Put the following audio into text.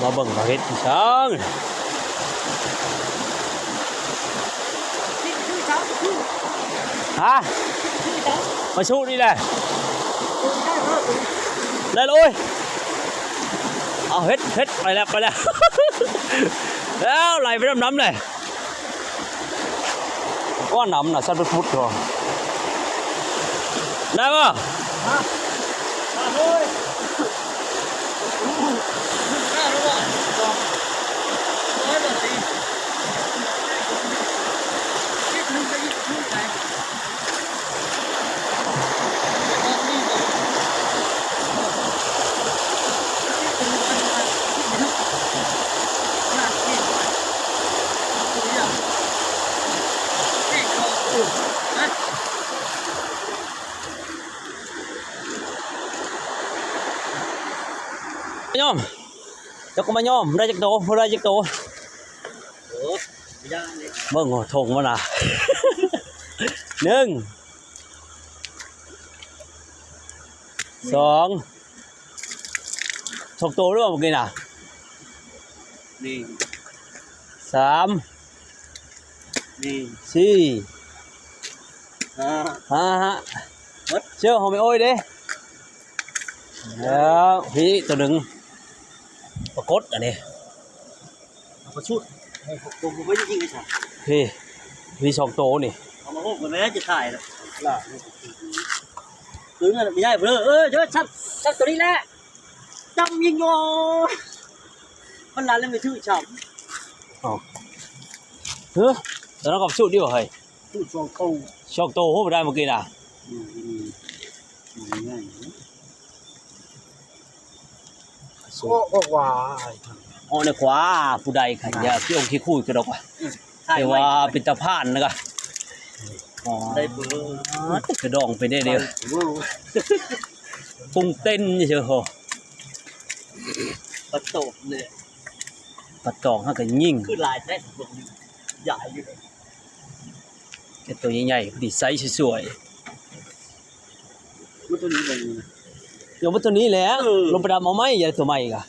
มาเบิ่งมาเฮ็ดอีช่างฮะมาชูนี่แหละได้เลยเอาเฮ็ดไปแล้วแล้วไหลไปน้ำเลยว่าน้ำน่ะสั้นเป็นฟุตเหรอได้ป่ะย่อมจะก็มาย่อมได้จักโตได้จักโตเบิ่งหัวทงมันนะหนึ่งสองทงโตหรือเปล่าเมื่อกี้น่ะนี่สามนี่สี่ห้าฮะเชื่อเขาไม่โอ้ยเด้แล้วพี่ตัวหนึ่งปรากฏอันนี้ปรากฏชุดผมไม่ได้ยิงเลยใช่พี่สองโตนี่เอามาโอ้กันไม่ได้จะถ่ายหรอกล่ะคือเงินไม่ได้เพื่อเยอะชัดตัวนี้แหละจำยิงโยมันนานแล้วไม่ชื่อฉ่ำเฮ้ยแต่เรากับชุดดีกว่าเฮ้ยชุดสองโตโหไม่ได้เมื่อกี้น่ะโอ้กว่าอ๋อในขวาผู้ใดขันยาพี่องค์ขี้คู่กระดกว่ะแต่ว่าเป็นตะพานนะครับได้เบอร์กระดองไปได้เดียวปุ้งเต้นเฉยๆโหปัดตอกเลยปัดตอกฮะก็ยิ่งคือลายแท้ใหญ่อยู่แค่ตัวใหญ่ๆดีไซน์สวยๆมันตัวนี้เลยโยมตัวนี้แหละลงไปดำเอาไหมอย่าตัวใหม่อีกอ่ะ